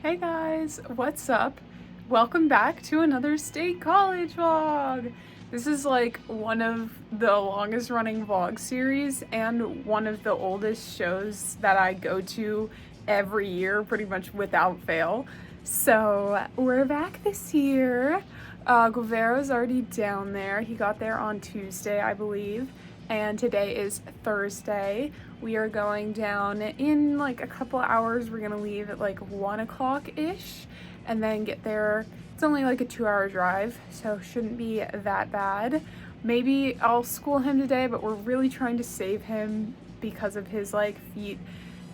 Hey guys, what's up? Welcome back to another State College vlog. This is like one of the longest running vlog series and one of the oldest shows that I go to every year, pretty much without fail. So we're back this year. Guevero's already down there. He got there on Tuesday, I believe, and today is Thursday. We are going down in like a couple hours. We're gonna leave at like 1 o'clock-ish and then get there. It's only like a 2-hour drive, so shouldn't be that bad. Maybe I'll school him today, but we're really trying to save him because of his like feet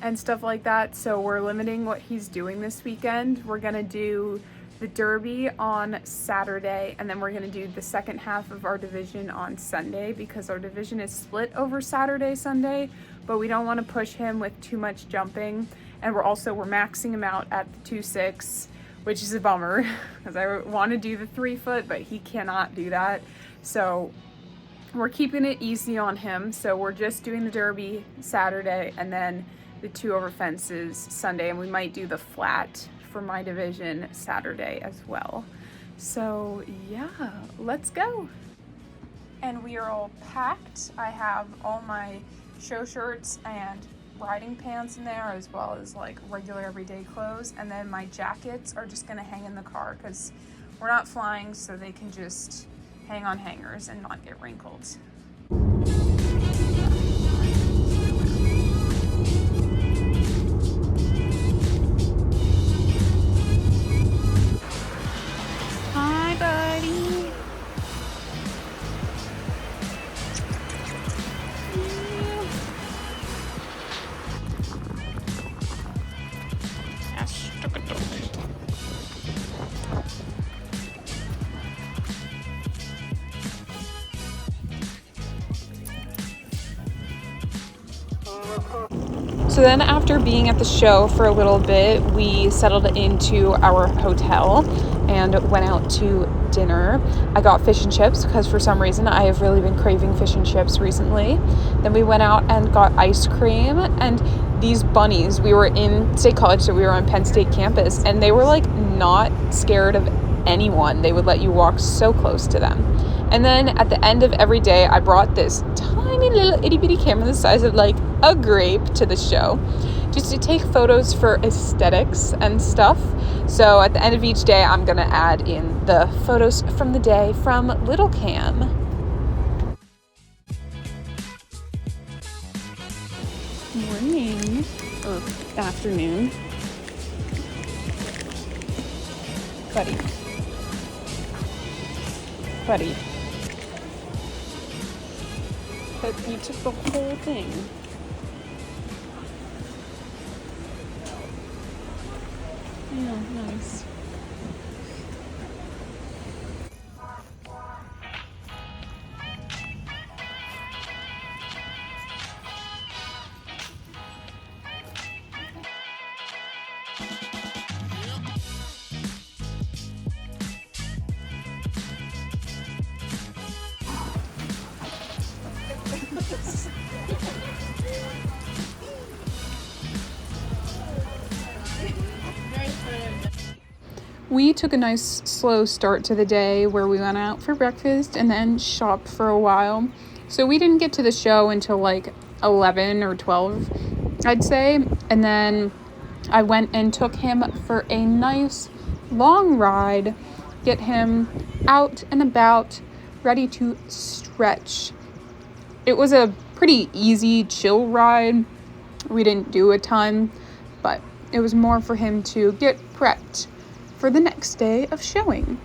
and stuff like that. So we're limiting what he's doing this weekend. We're gonna do the Derby on Saturday, and then we're gonna do the second half of our division on Sunday because our division is split over Saturday, Sunday, but we don't want to push him with too much jumping. And we're maxing him out at the 2.6, which is a bummer because I want to do the 3 foot, but he cannot do that. So we're keeping it easy on him. So we're just doing the Derby Saturday and then the 2 over fences Sunday, and we might do the flat for my division Saturday as well. So yeah, let's go. And we are all packed. I have all my show shirts and riding pants in there, as well as like regular everyday clothes, and then my jackets are just gonna hang in the car because we're not flying, so they can just hang on hangers and not get wrinkled. Hi, buddy. So then after being at the show for a little bit, we settled into our hotel and went out to dinner. I got fish and chips because for some reason I have really been craving fish and chips recently. Then we went out and got ice cream and these bunnies. We were in State College, so we were on Penn State campus, and they were like not scared of anyone. They would let you walk so close to them. And then at the end of every day, I brought this tiny little itty bitty camera the size of like a grape to the show just to take photos for aesthetics and stuff. So at the end of each day, I'm gonna add in the photos from the day from Little Cam. Morning or afternoon. Buddy. But you took the whole thing. Yeah, nice. We took a nice slow start to the day where we went out for breakfast and then shopped for a while. So we didn't get to the show until like 11 or 12, I'd say. And then I went and took him for a nice long ride, get him out and about, ready to stretch. It was a pretty easy, chill ride. We didn't do a ton, but it was more for him to get prepped for the next day of showing.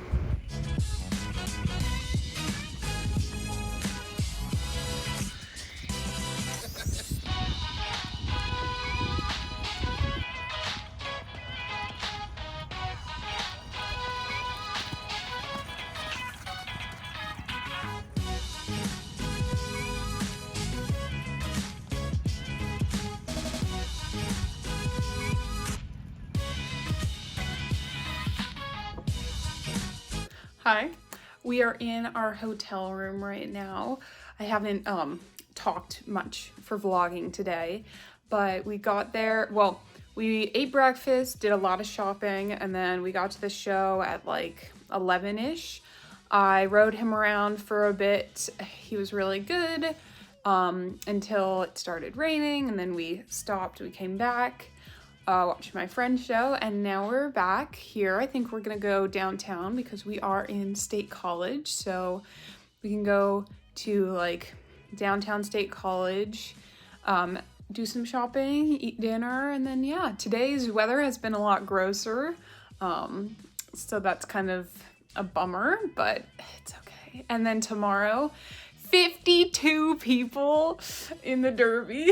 Hi, we are in our hotel room right now. I haven't talked much for vlogging today, but we got there, well, We ate breakfast, did a lot of shopping, and then we got to the show at like 11-ish. I rode him around for a bit. He was really good until it started raining, and then we stopped. We came back, watched my friend's show, and now we're back here. I think we're gonna go downtown because we are in State College, so we can go to like downtown State College, do some shopping, eat dinner, and then yeah, today's weather has been a lot grosser, so that's kind of a bummer, but it's okay. And then tomorrow, 52 people in the Derby.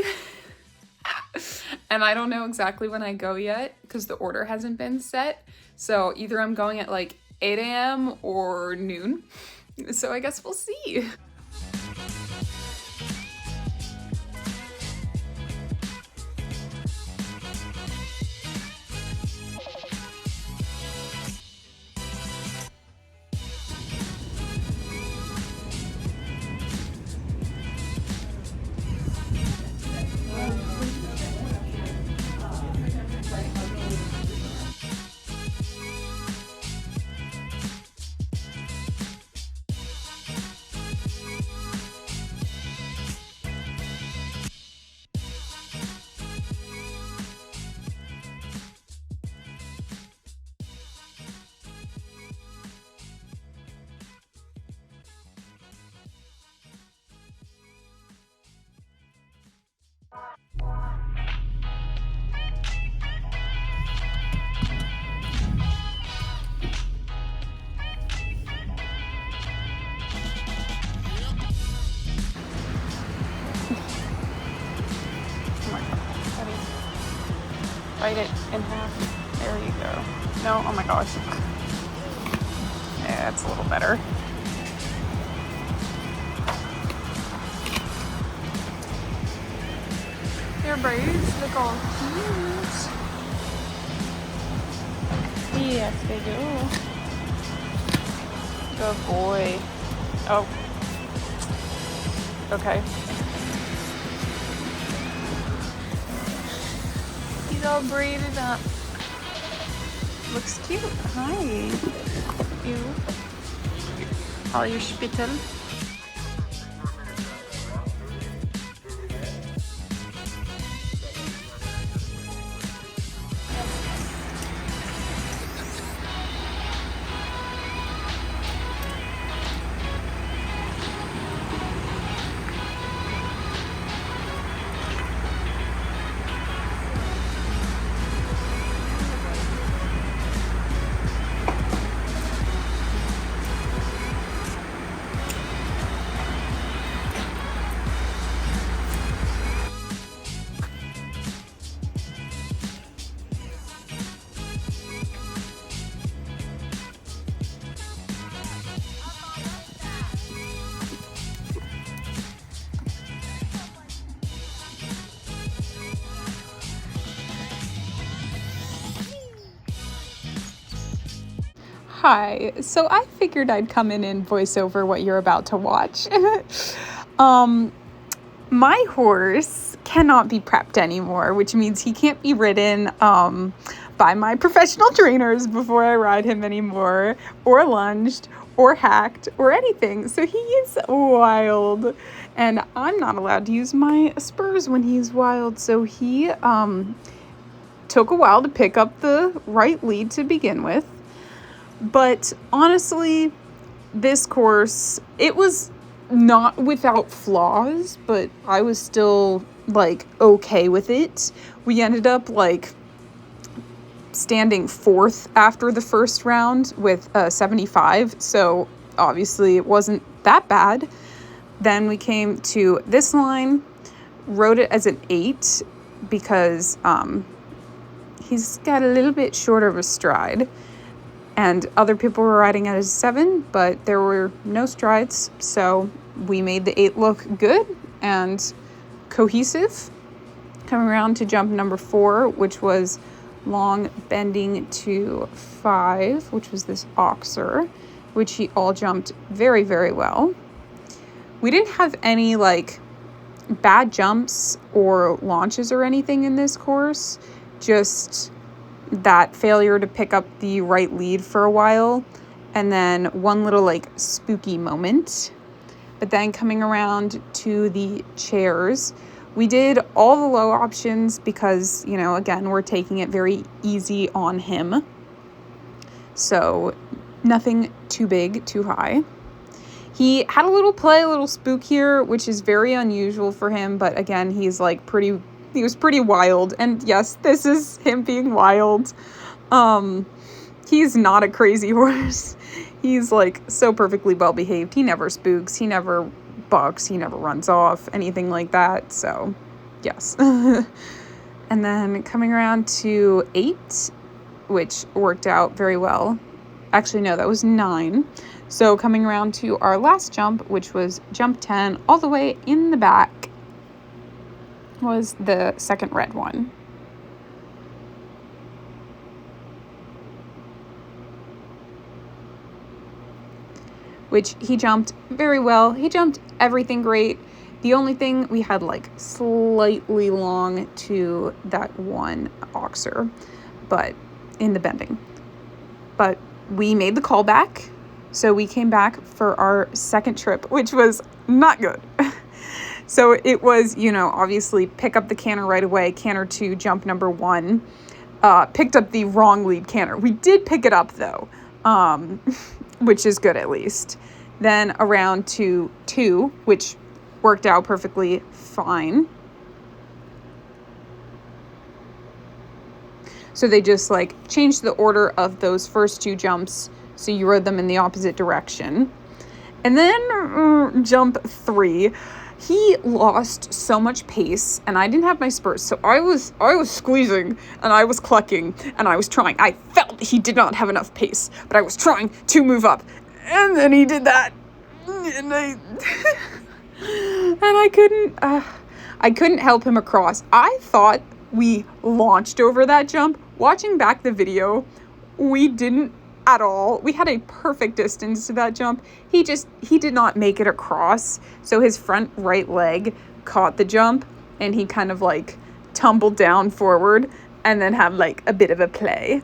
And I don't know exactly when I go yet because the order hasn't been set. So either I'm going at like 8 a.m. or noon. So I guess we'll see. Bite it in half. There you go. No, oh my gosh. Yeah, it's a little better. Their braids look all cute. Yes, they do. Good boy. Oh. Okay. He's all braided up. Looks cute. Hi. You. All your spittle. Hi, so I figured I'd come in and voice over what you're about to watch. My horse cannot be prepped anymore, which means he can't be ridden by my professional trainers before I ride him anymore, or lunged, or hacked, or anything. So he is wild, and I'm not allowed to use my spurs when he's wild. So he took a while to pick up the right lead to begin with. But honestly, this course, it was not without flaws, but I was still like okay with it. We ended up like standing fourth after the first round with 75, so obviously it wasn't that bad. Then we came to this line, rode it as an 8 because he's got a little bit shorter of a stride. And other people were riding at a 7, but there were no strides. So we made the 8 look good and cohesive. Coming around to jump number 4, which was long bending to 5, which was this oxer, which he all jumped very, very well. We didn't have any like bad jumps or launches or anything in this course. just that failure to pick up the right lead for a while, and then one little like spooky moment. But then coming around to the chairs, we did all the low options because, you know, again, we're taking it very easy on him. So nothing too big, too high. He had a little spook here, which is very unusual for him. But again, he was pretty wild. And yes, this is him being wild. He's not a crazy horse. He's like so perfectly well behaved. He never spooks. He never bucks. He never runs off, anything like that. So yes. And then coming around to 8, which worked out very well. Actually, no, that was 9. So coming around to our last jump, which was jump 10, all the way in the back, was the second red one. Which he jumped very well. He jumped everything great. The only thing, we had like slightly long to that one oxer, but in the bending. But we made the call back. So we came back for our second trip, which was not good. So it was, you know, obviously pick up the canter right away, canter 2, jump number 1. Picked up the wrong lead canter. We did pick it up though, which is good at least. Then around to 2, which worked out perfectly fine. So they just like changed the order of those first 2 jumps, so you rode them in the opposite direction. And then jump 3, he lost so much pace, and I didn't have my spurs, so I was squeezing, and I was clucking, and I was trying. I felt he did not have enough pace, but I was trying to move up, and then he did that, and I couldn't help him across. I thought we launched over that jump. Watching back the video, we didn't at all. We had a perfect distance to that jump. He did not make it across. So his front right leg caught the jump and he kind of like tumbled down forward and then had like a bit of a play.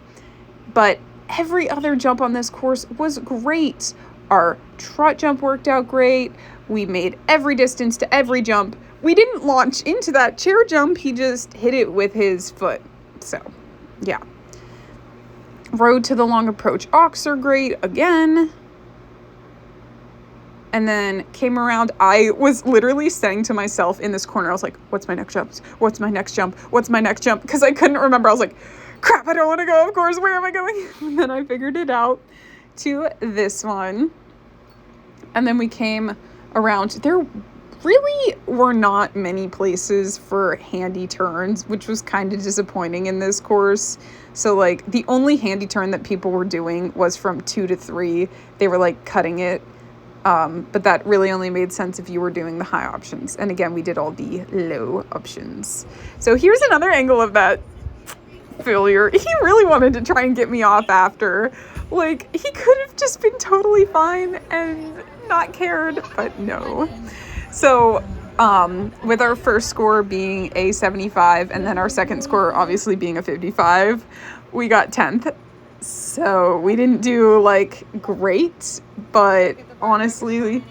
But every other jump on this course was great. Our trot jump worked out great. We made every distance to every jump. We didn't launch into that chair jump. He just hit it with his foot. So, yeah. Rode to the long approach oxer great again. And then came around. I was literally saying to myself in this corner, I was like, what's my next jump? What's my next jump? What's my next jump? Because I couldn't remember. I was like, crap, I don't want to go, of course. Where am I going? And then I figured it out to this one. And then we came around. There really were not many places for handy turns, which was kind of disappointing in this course. So like the only handy turn that people were doing was from 2 to 3. They were like cutting it. But that really only made sense if you were doing the high options. And again, we did all the low options. So here's another angle of that failure. He really wanted to try and get me off after. Like, he could have just been totally fine and not cared, but no. So, with our first score being a 75 and then our second score obviously being a 55, we got 10th. So we didn't do like great, but honestly,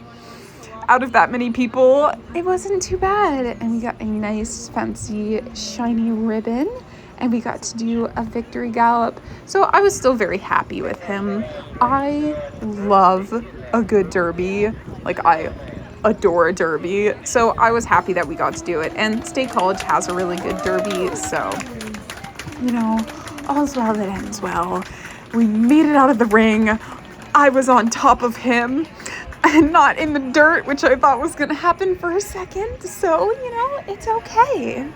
out of that many people, it wasn't too bad. And we got a nice fancy shiny ribbon and we got to do a victory gallop. So I was still very happy with him. I love a good derby. Like, I adore a derby. So I was happy that we got to do it. And State College has a really good derby. So, you know, all's well that ends well. We made it out of the ring. I was on top of him and not in the dirt, which I thought was going to happen for a second. So, you know, it's okay.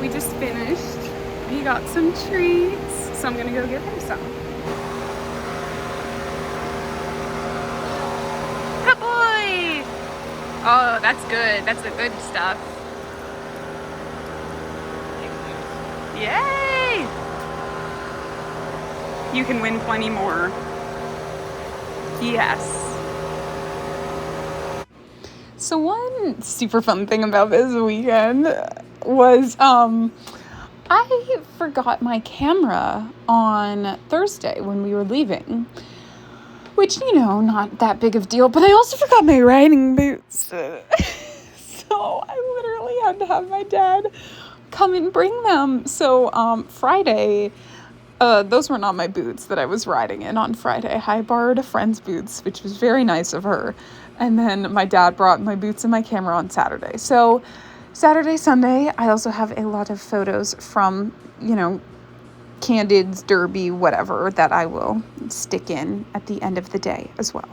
We just finished. He got some treats, so I'm gonna go get him some. Good boy! Oh, that's good. That's the good stuff. Yay! You can win plenty more. Yes. So one super fun thing about this weekend was I forgot my camera on Thursday when we were leaving, which, you know, not that big of a deal, but I also forgot my riding boots. So I literally had to have my dad come and bring them. So Friday, those were not my boots that I was riding in on Friday. I borrowed a friend's boots, which was very nice of her. And then my dad brought my boots and my camera on Saturday. So Saturday, Sunday, I also have a lot of photos from, you know, Candids, Derby, whatever, that I will stick in at the end of the day as well.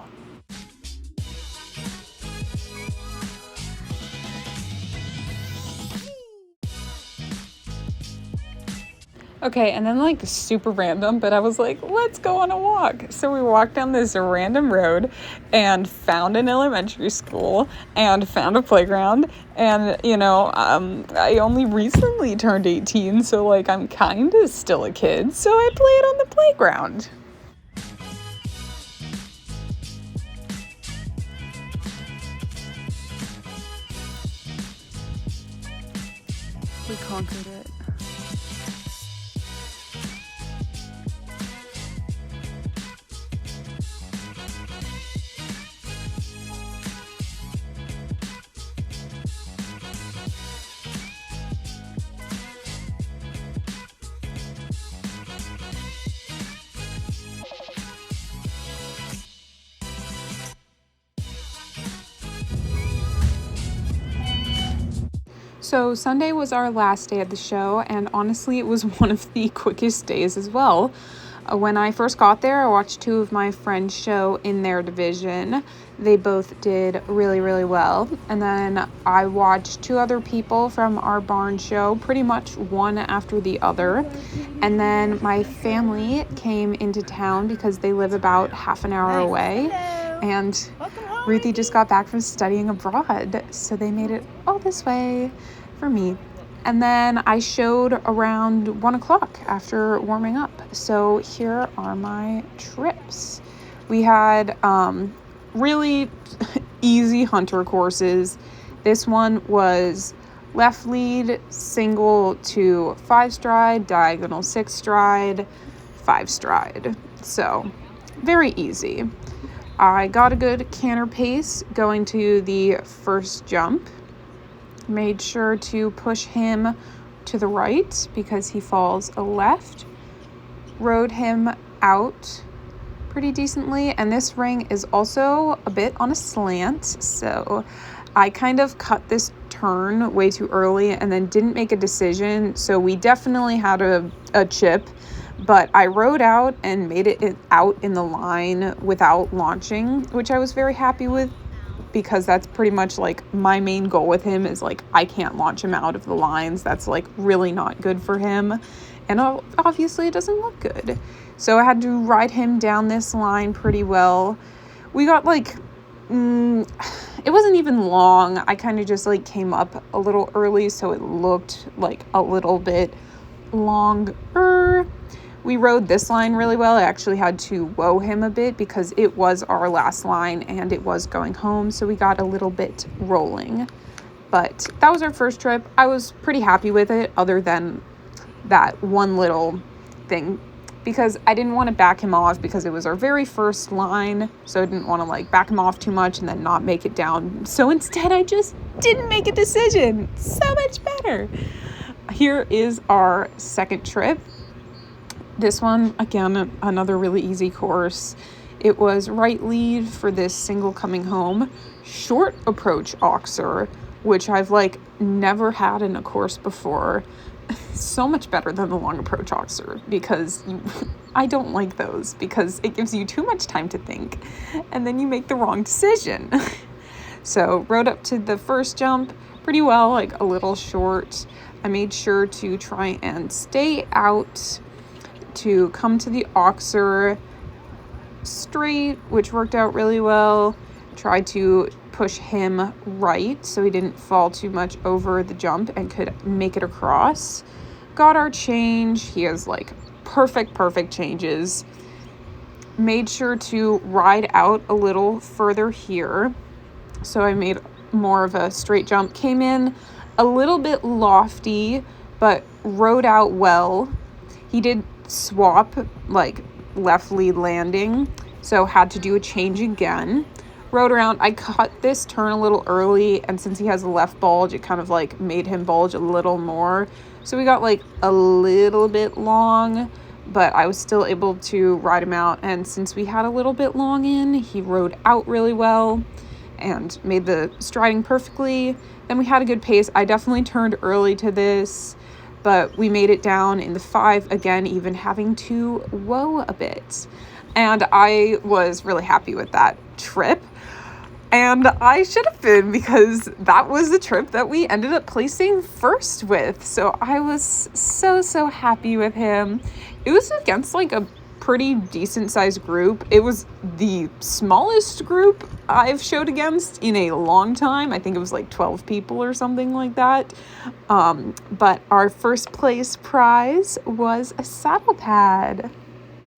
Okay, and then like super random, but I was like, let's go on a walk. So we walked down this random road and found an elementary school and found a playground. And, you know, I only recently turned 18, so like I'm kind of still a kid. So I played on the playground. We conquered it. So Sunday was our last day at the show, and honestly, it was one of the quickest days as well. When I first got there, I watched two of my friends show in their division. They both did really, really well. And then I watched two other people from our barn show, pretty much one after the other. And then my family came into town because they live about half an hour away. And Ruthie just got back from studying abroad, so they made it all this way for me. And then I showed around 1 o'clock after warming up. So here are my trips. We had really easy hunter courses. This one was left lead, single to 5 stride, diagonal 6 stride, 5 stride. So very easy. I got a good canter pace going to the first jump. Made sure to push him to the right because he falls left. Rode him out pretty decently, and this ring is also a bit on a slant, so I kind of cut this turn way too early and then didn't make a decision, so we definitely had a chip, but I rode out and made it out in the line without launching, which I was very happy with, because that's pretty much like my main goal with him is like I can't launch him out of the lines. That's like really not good for him, and obviously it doesn't look good. So I had to ride him down this line pretty well. We got like it wasn't even long. I kind of just like came up a little early, so it looked like a little bit longer. We rode this line really well. I actually had to whoa him a bit because it was our last line and it was going home, so we got a little bit rolling. But that was our first trip. I was pretty happy with it, other than that one little thing, because I didn't want to back him off because it was our very first line, so I didn't want to like back him off too much and then not make it down. So instead I just didn't make a decision. So much better. Here is our second trip. This one, again, another really easy course. It was right lead for this single coming home, short approach oxer, which I've like never had in a course before. So much better than the long approach oxer, because I don't like those because it gives you too much time to think and then you make the wrong decision. So rode up to the first jump pretty well, like a little short. I made sure to try and stay out to come to the Oxer straight, which worked out really well. Tried to push him right so he didn't fall too much over the jump and could make it across. Got our change. He has like perfect changes. Made sure to ride out a little further here. So I made more of a straight jump. Came in a little bit lofty, but rode out well. He did swap, like left lead landing, so had to do a change again. Rode around. I cut this turn a little early, and since he has a left bulge, it kind of like made him bulge a little more. So we got like a little bit long, but I was still able to ride him out. And since we had a little bit long in, he rode out really well and made the striding perfectly. Then we had a good pace. I definitely turned early to this, but we made it down in the 5 again, even having to whoa a bit. And I was really happy with that trip. And I should have been, because that was the trip that we ended up placing first with. So I was so happy with him. It was against like a pretty decent sized group. It was the smallest group I've showed against in a long time. I think it was like 12 people or something like that. But our first place prize was a saddle pad.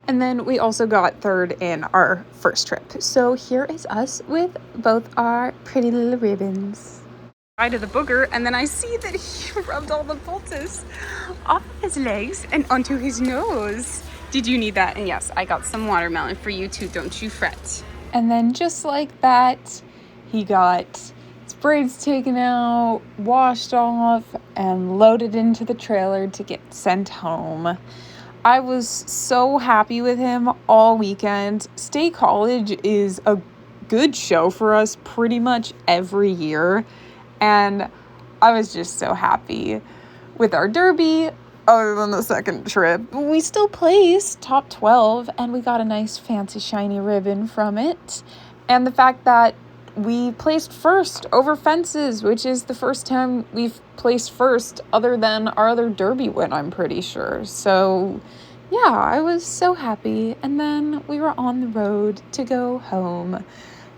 And then we also got third in our first trip. So here is us with both our pretty little ribbons. Eye to the booger, and then I see that he rubbed all the poultice off of his legs and onto his nose. Did you need that? And yes, I got some watermelon for you too, don't you fret. And then just like that, he got his braids taken out, washed off, and loaded into the trailer to get sent home. I was so happy with him all weekend. State College is a good show for us pretty much every year, and I was just so happy with our derby. Other than the second trip, we still placed top 12, and we got a nice fancy shiny ribbon from it. And the fact that we placed first over fences, which is the first time we've placed first other than our other derby win, I'm pretty sure. So yeah, I was so happy. And then we were on the road to go home.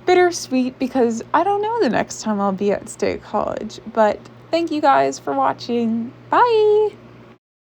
Bittersweet, because I don't know the next time I'll be at State College. But thank you guys for watching. Bye!